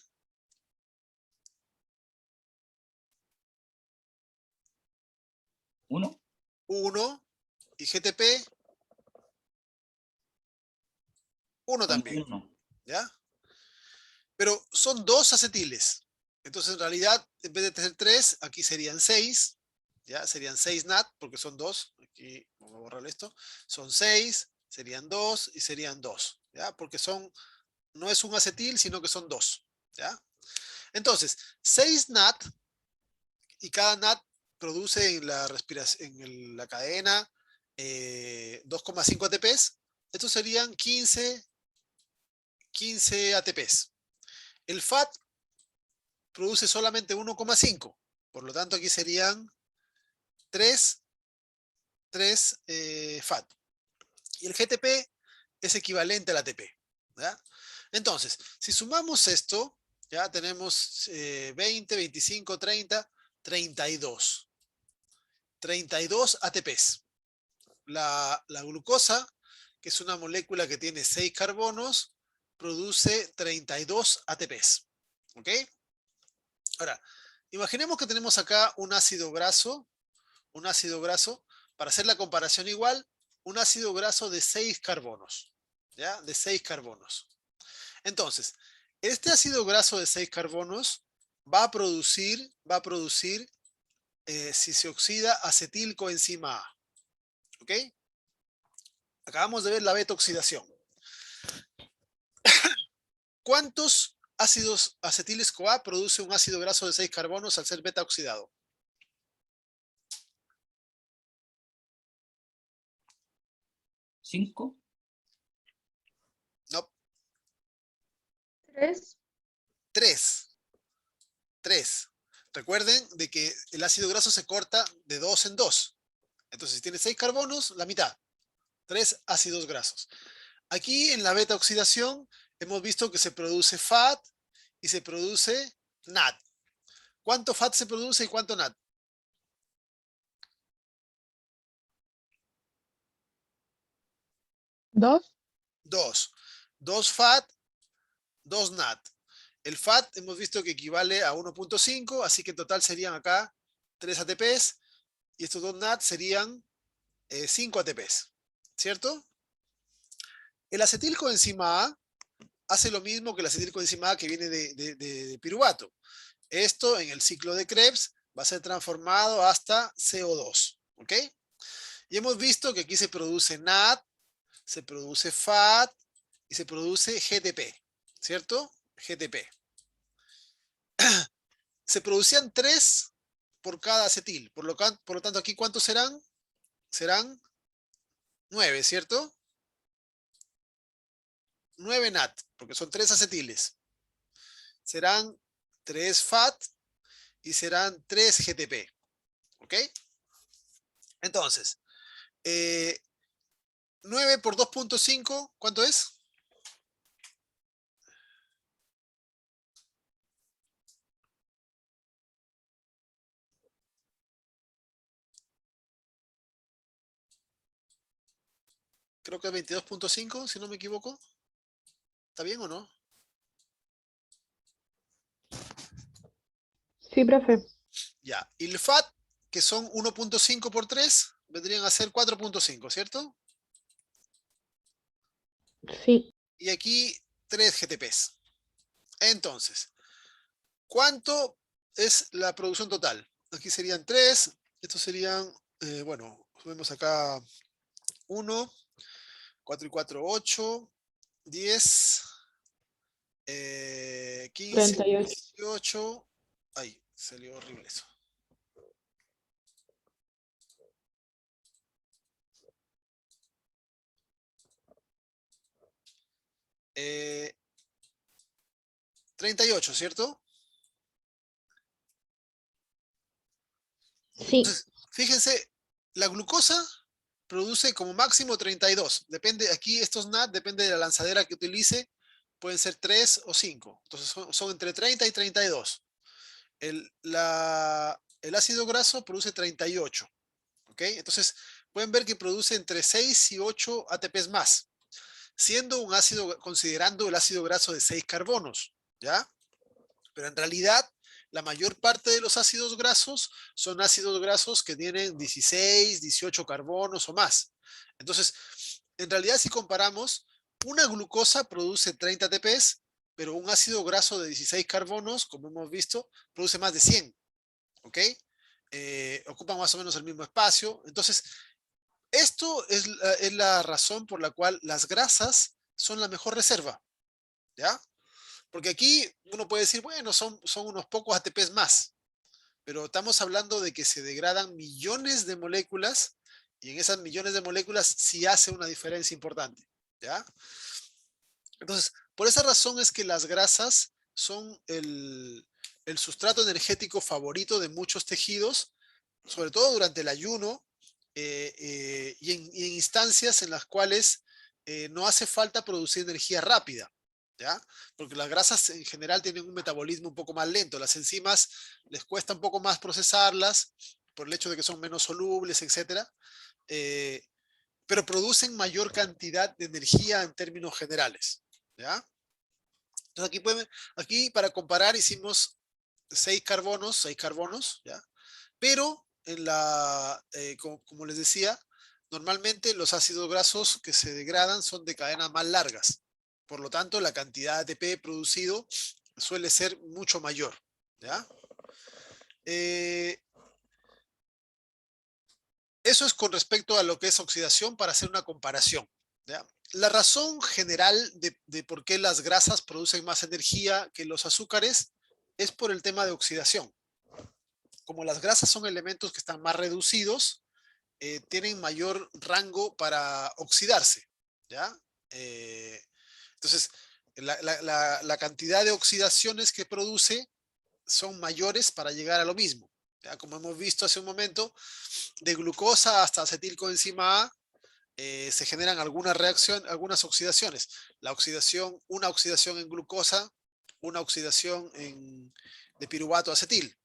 Speaker 4: 1.
Speaker 1: 1. ¿Y GTP? 1
Speaker 4: También
Speaker 1: también.
Speaker 4: 1.
Speaker 1: ¿Ya? Pero son 2 acetiles. Entonces, en realidad, en vez de ser 3, aquí serían 6. ¿Ya? Serían 6 NAT, porque son 2. Aquí vamos a borrar esto. Son 6, serían 2 y serían 2. ¿Ya? Porque no es un acetil, sino que son 2. ¿Ya? Entonces, 6 NAT y cada NAT produce en la respiración, en la cadena 2,5 ATPs. Estos serían 15 ATPs. El FAT produce solamente 1,5. Por lo tanto, aquí serían 3 FAT. Y el GTP es equivalente al ATP. ¿Ya? Entonces, si sumamos esto, ya tenemos 20, 25, 30, 32. 32 ATPs. La glucosa, que es una molécula que tiene 6 carbonos, produce 32 ATPs. ¿Ok? Ahora, imaginemos que tenemos acá un ácido graso, para hacer la comparación igual, un ácido graso de 6 carbonos, ¿ya? De 6 carbonos. Entonces, este ácido graso de 6 carbonos va a producir, si se oxida, acetilcoenzima A. ¿Ok? Acabamos de ver la beta oxidación. ¿Cuántos ácidos acetiles-CoA produce un ácido graso de 6 carbonos al ser beta oxidado?
Speaker 4: 5.
Speaker 1: No,
Speaker 2: 3.
Speaker 1: 3. 3. Recuerden de que el ácido graso se corta de 2 en 2. Entonces, si tiene 6 carbonos, la mitad. 3 ácidos grasos. Aquí en la beta oxidación hemos visto que se produce FAT y se produce NAT. ¿Cuánto FAT se produce y cuánto NAT?
Speaker 2: 2.
Speaker 1: 2. 2 FAT, 2 NAT. El FAT hemos visto que equivale a 1,5, así que en total serían acá 3 ATPs y estos 2 NAT serían 5 ATPs, ¿cierto? El acetilcoenzima A hace lo mismo que el acetilcoenzima A que viene de piruvato. Esto en el ciclo de Krebs va a ser transformado hasta CO2, ¿ok? Y hemos visto que aquí se produce NAT, se produce FAT y se produce GTP, ¿cierto? GTP. Se producían 3 por cada acetil. Por lo tanto, aquí ¿cuántos serán? Serán 9, ¿cierto? 9 NAT, porque son 3 acetiles. Serán 3 FAT y serán 3 GTP. ¿Ok? Entonces, 9 por 2.5, ¿cuánto es? Creo que es 22.5, si no me equivoco. ¿Está bien o no?
Speaker 2: Sí, profe.
Speaker 1: Ya. Y el FAT, que son 1.5 por 3, vendrían a ser 4.5, ¿cierto?
Speaker 2: Sí.
Speaker 1: Y aquí 3 GTPs. Entonces, ¿cuánto es la producción total? Aquí serían 3. Estos serían, bueno, vemos acá 1, 4 y 4, 8, 10, 15,
Speaker 2: 38.
Speaker 1: 18. Ay, salió horrible eso. Eh, 38, ¿cierto?
Speaker 2: Sí.
Speaker 1: Entonces, fíjense, la glucosa produce como máximo 32. Depende, aquí estos NAT depende de la lanzadera que utilice. Pueden ser 3 o 5. Entonces son entre 30 y 32. El ácido graso produce 38. ¿Ok? Entonces pueden ver que produce entre 6 y 8 ATPs más, siendo un ácido, considerando el ácido graso de 6 carbonos. ¿Ya? Pero en realidad, la mayor parte de los ácidos grasos son ácidos grasos que tienen 16, 18 carbonos o más. Entonces, en realidad, si comparamos, una glucosa produce 30 ATPs, pero un ácido graso de 16 carbonos, como hemos visto, produce más de 100. ¿Ok? Ocupan más o menos el mismo espacio. Entonces, esto es la razón por la cual las grasas son la mejor reserva. ¿Ya? Porque aquí uno puede decir, bueno, son unos pocos ATPs más, pero estamos hablando de que se degradan millones de moléculas y en esas millones de moléculas sí hace una diferencia importante, ¿ya? Entonces, por esa razón es que las grasas son el sustrato energético favorito de muchos tejidos, sobre todo durante el ayuno y en instancias en las cuales no hace falta producir energía rápida, ¿ya? Porque las grasas en general tienen un metabolismo un poco más lento. Las enzimas les cuesta un poco más procesarlas por el hecho de que son menos solubles, etcétera, eh, pero producen mayor cantidad de energía en términos generales, ¿ya? Entonces aquí para comparar hicimos 6 carbonos, ¿ya? Pero como les decía, normalmente los ácidos grasos que se degradan son de cadenas más largas. Por lo tanto, la cantidad de ATP producido suele ser mucho mayor, ¿ya? Eh, Eso es con respecto a lo que es oxidación para hacer una comparación, ¿ya? La razón general de por qué las grasas producen más energía que los azúcares es por el tema de oxidación. Como las grasas son elementos que están más reducidos, tienen mayor rango para oxidarse, ¿ya? Eh, entonces, la cantidad de oxidaciones que produce son mayores para llegar a lo mismo. ¿Ya? Como hemos visto hace un momento, de glucosa hasta acetilcoenzima A, se generan algunas oxidaciones. Una oxidación en glucosa, una oxidación de piruvato acetil.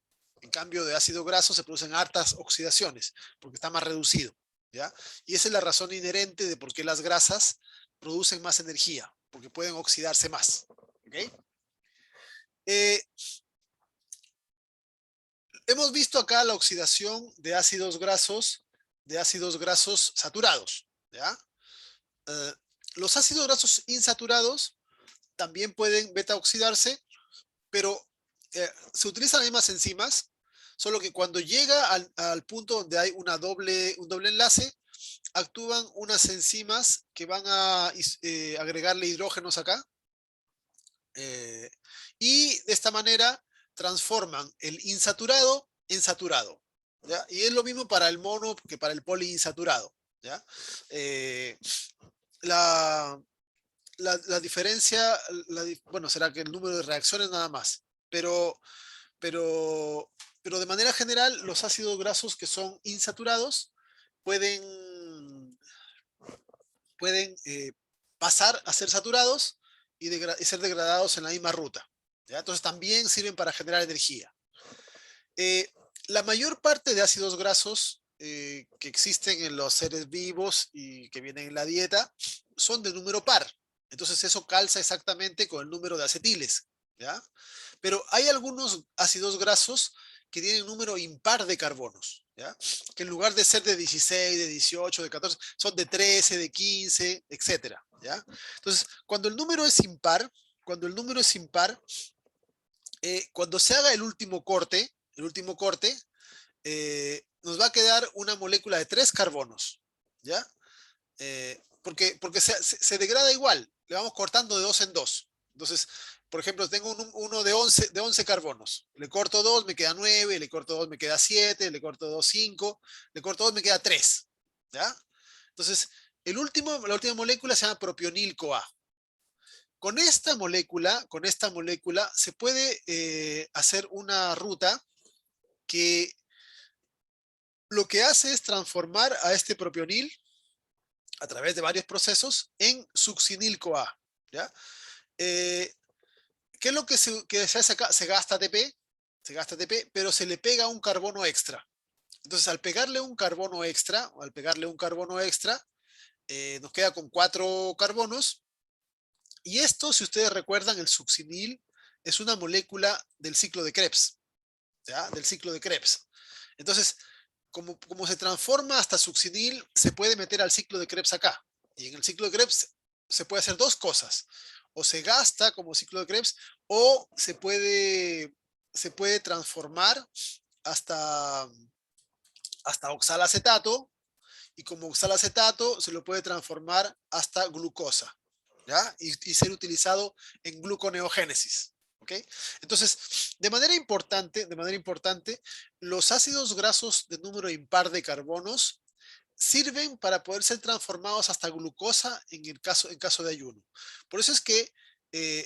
Speaker 1: En cambio, de ácido graso se producen hartas oxidaciones porque está más reducido, ¿ya? Y esa es la razón inherente de por qué las grasas producen más energía, porque pueden oxidarse más. ¿Okay? Eh, Hemos visto acá la oxidación de ácidos grasos saturados, ¿ya? Eh, los ácidos grasos insaturados también pueden beta oxidarse, pero se utilizan las mismas enzimas, solo que cuando llega al punto donde hay un doble enlace, actúan unas enzimas que van a agregarle hidrógenos acá, eh, y de esta manera transforman el insaturado en saturado, ¿ya? Y es lo mismo para el mono que para el poliinsaturado, ¿ya? Eh, la, la diferencia, bueno, será que el número de reacciones nada más, pero pero de manera general los ácidos grasos que son insaturados pueden, pueden pasar a ser saturados y ser degradados en la misma ruta, ¿ya? Entonces también sirven para generar energía. La mayor parte de ácidos grasos que existen en los seres vivos y que vienen en la dieta son de número par. Entonces eso calza exactamente con el número de acetiles, ¿ya? Pero hay algunos ácidos grasos que tienen número impar de carbonos, ¿ya? Que en lugar de ser de 16, de 18, de 14, son de 13, de 15, etcétera, ¿ya? Entonces, cuando el número es impar, cuando se haga el último corte, nos va a quedar una molécula de 3 carbonos, ¿ya? Porque se degrada igual, le vamos cortando de 2 en 2. Entonces, por ejemplo, tengo uno de 11 carbonos, le corto 2, me queda 9, le corto 2, me queda 7, le corto 2, 5, le corto 2, me queda 3, ¿ya? Entonces, la última molécula se llama propionil-CoA. Con esta molécula se puede hacer una ruta que lo que hace es transformar a este propionil a través de varios procesos en succinil-CoA, ¿ya? ¿Qué es lo que se hace acá? Se gasta ATP, pero se le pega un carbono extra. Entonces, al pegarle un carbono extra, nos queda con 4 carbonos. Y esto, si ustedes recuerdan, el succinil es una molécula del ciclo de Krebs, ¿ya? Del ciclo de Krebs. Entonces, como se transforma hasta succinil, se puede meter al ciclo de Krebs acá. Y en el ciclo de Krebs se puede hacer dos cosas. O se gasta como ciclo de Krebs, o se puede transformar hasta oxalacetato, y como oxalacetato se lo puede transformar hasta glucosa, ¿ya? Y ser utilizado en gluconeogénesis. ¿Ok? Entonces, de manera importante, los ácidos grasos de número impar de carbonos sirven para poder ser transformados hasta glucosa en caso de ayuno. Por eso es que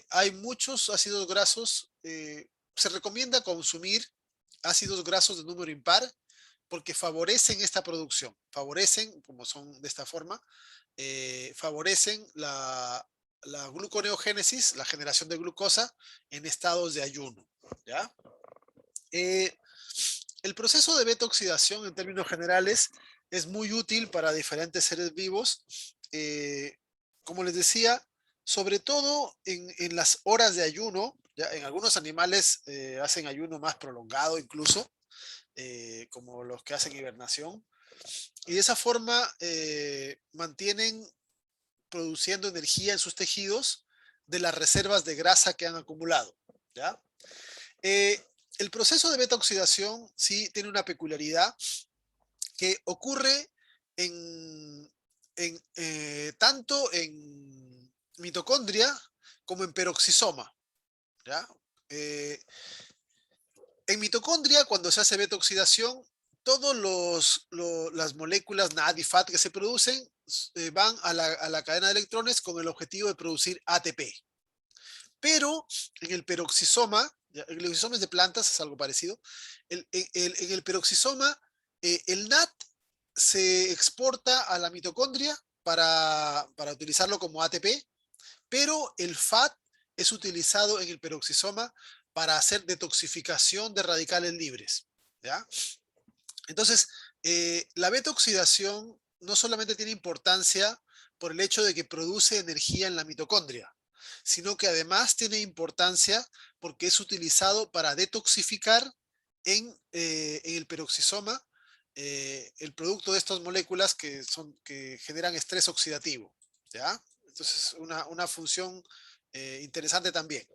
Speaker 1: hay muchos ácidos grasos, se recomienda consumir ácidos grasos de número impar porque favorecen esta producción, como son de esta forma, favorecen la gluconeogénesis, la generación de glucosa en estados de ayuno, ¿ya? El proceso de beta-oxidación, en términos generales, es muy útil para diferentes seres vivos. Como les decía, sobre todo en las horas de ayuno, ¿ya? En algunos animales hacen ayuno más prolongado incluso, como los que hacen hibernación. Y de esa forma mantienen produciendo energía en sus tejidos de las reservas de grasa que han acumulado, ¿ya? El proceso de beta-oxidación sí tiene una peculiaridad que ocurre tanto en mitocondria como en peroxisoma, ¿ya? En mitocondria, cuando se hace beta-oxidación, todas las moléculas NAD y FAT que se producen van a la cadena de electrones con el objetivo de producir ATP. Pero en el peroxisoma, el peroxisoma es de plantas, es algo parecido, en el peroxisoma, el NAD se exporta a la mitocondria para utilizarlo como ATP, pero el FAT es utilizado en el peroxisoma para hacer detoxificación de radicales libres, ¿ya? Entonces, la beta-oxidación no solamente tiene importancia por el hecho de que produce energía en la mitocondria, sino que además tiene importancia porque es utilizado para detoxificar en el peroxisoma el producto de estas moléculas que generan estrés oxidativo, ¿ya? Entonces, una función interesante también.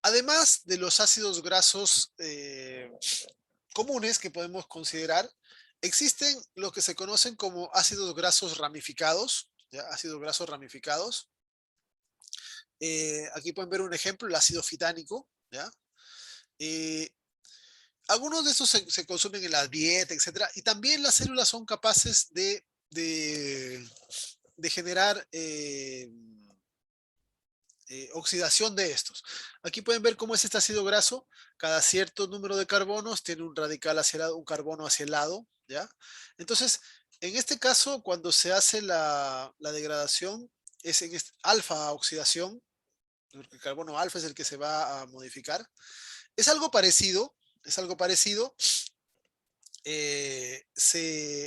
Speaker 1: Además de los ácidos grasos comunes que podemos considerar, existen lo que se conocen como ácidos grasos ramificados, ¿ya? Ácidos grasos ramificados. Aquí pueden ver un ejemplo, el ácido fitánico, ¿ya? Algunos de estos se consumen en la dieta, etcétera, y también las células son capaces de generar oxidación de estos. Aquí pueden ver cómo es este ácido graso. Cada cierto número de carbonos tiene un radical hacia el lado, un carbono hacia el lado, ¿ya? Entonces, en este caso, cuando se hace la degradación, es en alfa oxidación, porque el carbono alfa es el que se va a modificar. Es algo parecido, es algo parecido.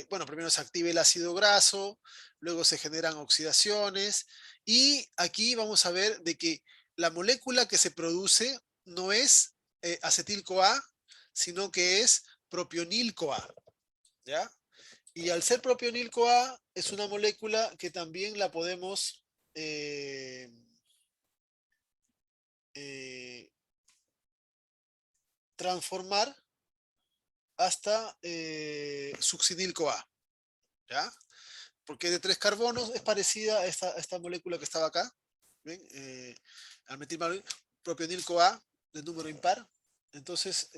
Speaker 1: Bueno, primero se activa el ácido graso, luego se generan oxidaciones y aquí vamos a ver de que la molécula que se produce no es acetil-CoA, sino que es propionil-CoA, ¿ya? Y al ser propionil-CoA es una molécula que también la podemos transformar hasta succinil-CoA, ¿ya? Porque es de 3 carbonos, es parecida a esta molécula que estaba acá. ¿Ven? Al metil propionil-CoA de número impar. Entonces,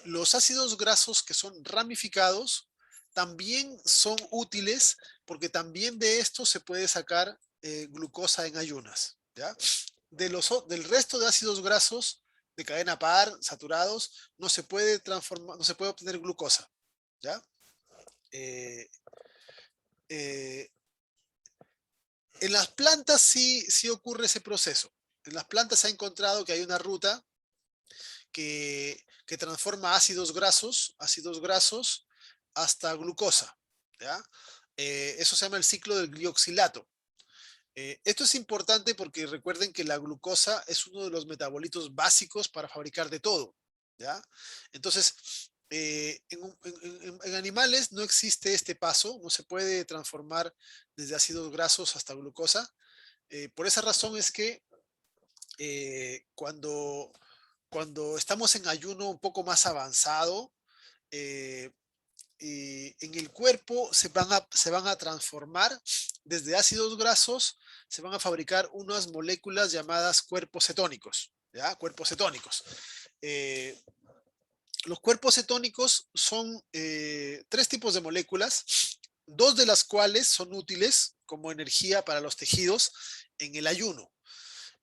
Speaker 1: los ácidos grasos que son ramificados también son útiles porque también de esto se puede sacar glucosa en ayunas, ¿ya? Del resto de ácidos grasos de cadena par, saturados, no se puede transformar, no se puede obtener glucosa, ¿ya? Eh, eh, en las plantas sí ocurre ese proceso. En las plantas se ha encontrado que hay una ruta que transforma ácidos grasos hasta glucosa, ¿ya? Eso se llama el ciclo del glioxilato. Esto es importante porque recuerden que la glucosa es uno de los metabolitos básicos para fabricar de todo, ¿ya? Entonces, en animales no existe este paso, no se puede transformar desde ácidos grasos hasta glucosa. Por esa razón es que cuando estamos en ayuno un poco más avanzado, eh, en el cuerpo se van a transformar desde ácidos grasos, se van a fabricar unas moléculas llamadas cuerpos cetónicos, ¿ya? Cuerpos cetónicos. Los cuerpos cetónicos son 3 tipos de moléculas, 2 de las cuales son útiles como energía para los tejidos en el ayuno.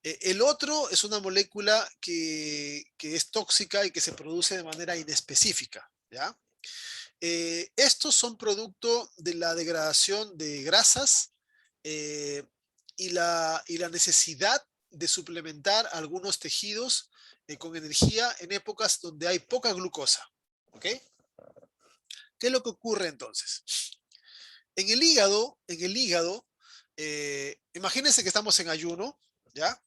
Speaker 1: El otro es una molécula que es tóxica y que se produce de manera inespecífica, ¿ya? Estos son producto de la degradación de grasas eh, y la necesidad de suplementar algunos tejidos con energía en épocas donde hay poca glucosa. ¿Ok? ¿Qué es lo que ocurre entonces? En el hígado, imagínense que estamos en ayuno, ¿ya?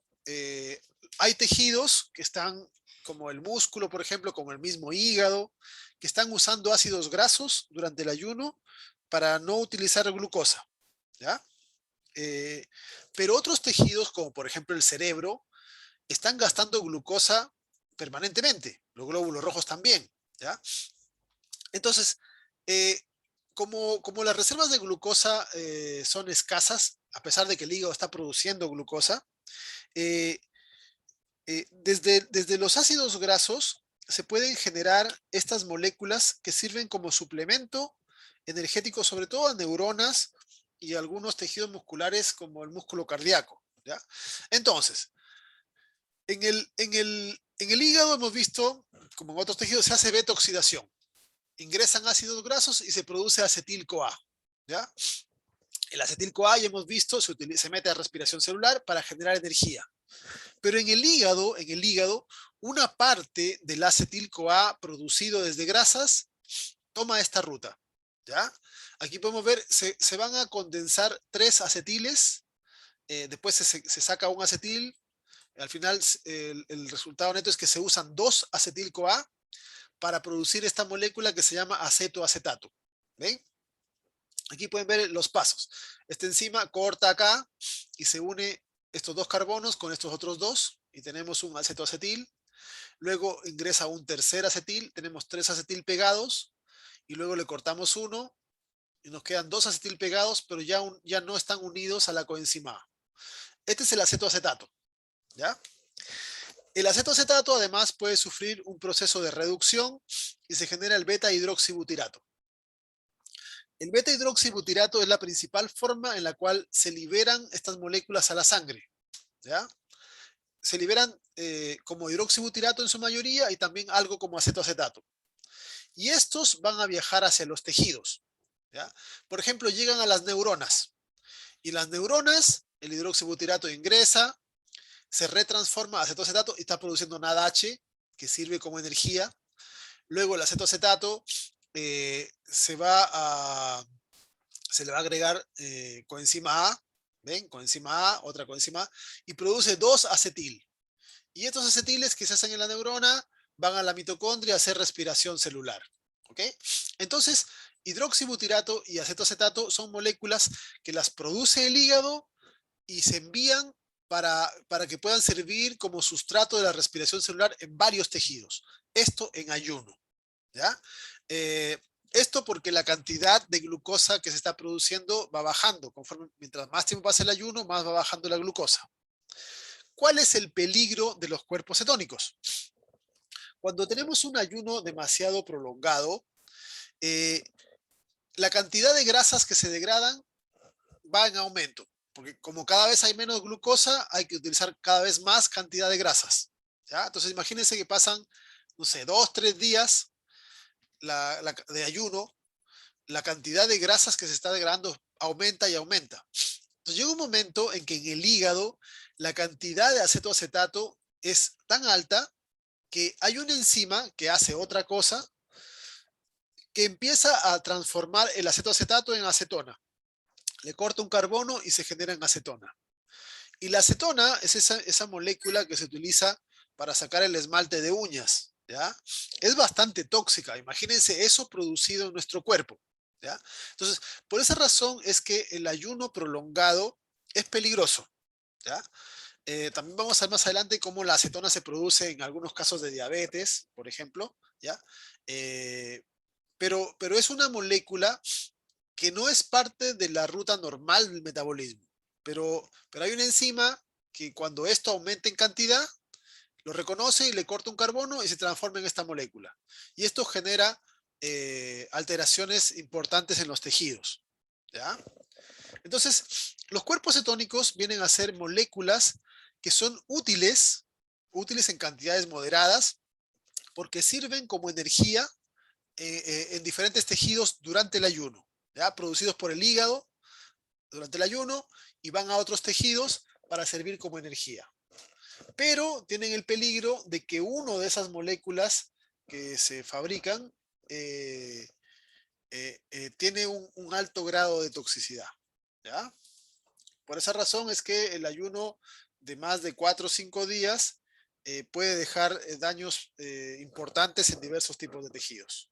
Speaker 1: Hay tejidos que están, como el músculo, por ejemplo, como el mismo hígado, que están usando ácidos grasos durante el ayuno para no utilizar glucosa, ¿ya? Pero otros tejidos, como por ejemplo el cerebro, están gastando glucosa permanentemente, los glóbulos rojos también, ¿ya? Entonces, eh, como las reservas de glucosa son escasas, a pesar de que el hígado está produciendo glucosa, eh, desde los ácidos grasos se pueden generar estas moléculas que sirven como suplemento energético, sobre todo a neuronas y algunos tejidos musculares como el músculo cardíaco, ¿ya? Entonces, en el hígado hemos visto, como en otros tejidos, se hace beta-oxidación. Ingresan ácidos grasos y se produce acetil-CoA, ¿ya? El acetil-CoA, ya hemos visto, se mete a respiración celular para generar energía. Pero en el hígado, una parte del acetil-CoA producido desde grasas toma esta ruta, ¿ya? Aquí podemos ver, se van a condensar 3 acetiles, después se saca un acetil, al final el resultado neto es que se usan 2 acetil-CoA para producir esta molécula que se llama acetoacetato. ¿Ven? Aquí pueden ver los pasos. Esta enzima corta acá y se une estos 2 carbonos con estos otros 2 y tenemos un acetoacetil. Luego ingresa un tercer acetil, tenemos 3 acetil pegados y luego le cortamos uno y nos quedan 2 acetil pegados, pero ya no están unidos a la coenzima A. Este es el acetoacetato, ¿ya? El acetoacetato además puede sufrir un proceso de reducción y se genera el beta-hidroxibutirato. El beta-hidroxibutirato es la principal forma en la cual se liberan estas moléculas a la sangre, ¿ya? Se liberan como hidroxibutirato en su mayoría y también algo como acetoacetato. Y estos van a viajar hacia los tejidos, ¿ya? Por ejemplo, llegan a las neuronas. Y las neuronas, el hidroxibutirato ingresa, se retransforma a acetoacetato y está produciendo NADH, que sirve como energía. Luego el acetoacetato se le va a agregar coenzima A, ¿ven? Coenzima A, otra coenzima A, y produce 2-acetil. Y estos acetiles que se hacen en la neurona van a la mitocondria a hacer respiración celular. ¿Ok? Entonces, hidroxibutirato y acetoacetato son moléculas que las produce el hígado y se envían para que puedan servir como sustrato de la respiración celular en varios tejidos. Esto en ayuno, ¿ya? Esto porque la cantidad de glucosa que se está produciendo va bajando. Mientras más tiempo pasa el ayuno, más va bajando la glucosa. ¿Cuál es el peligro de los cuerpos cetónicos? Cuando tenemos un ayuno demasiado prolongado, la cantidad de grasas que se degradan va en aumento, porque como cada vez hay menos glucosa, hay que utilizar cada vez más cantidad de grasas, ¿ya? Entonces imagínense que pasan, no sé, 2-3 días de ayuno, la cantidad de grasas que se está degradando aumenta y aumenta. Entonces llega un momento en que en el hígado la cantidad de acetoacetato es tan alta que hay una enzima que hace otra cosa que empieza a transformar el acetoacetato en acetona. Le corta un carbono y se genera en acetona. Y la acetona es esa molécula que se utiliza para sacar el esmalte de uñas, ¿ya? Es bastante tóxica. Imagínense eso producido en nuestro cuerpo, ¿ya? Entonces, por esa razón es que el ayuno prolongado es peligroso, ¿ya? También vamos a ver más adelante cómo la acetona se produce en algunos casos de diabetes, por ejemplo, ¿ya? Pero es una molécula que no es parte de la ruta normal del metabolismo. Pero hay una enzima que cuando esto aumenta en cantidad, lo reconoce y le corta un carbono y se transforma en esta molécula. Y esto genera alteraciones importantes en los tejidos, ¿ya? Entonces, los cuerpos cetónicos vienen a ser moléculas que son útiles en cantidades moderadas, porque sirven como energía en diferentes tejidos durante el ayuno, ¿ya? Producidos por el hígado durante el ayuno y van a otros tejidos para servir como energía. Pero tienen el peligro de que una de esas moléculas que se fabrican tiene un alto grado de toxicidad, ¿ya? Por esa razón es que el ayuno de más de 4 o 5 días puede dejar daños importantes en diversos tipos de tejidos.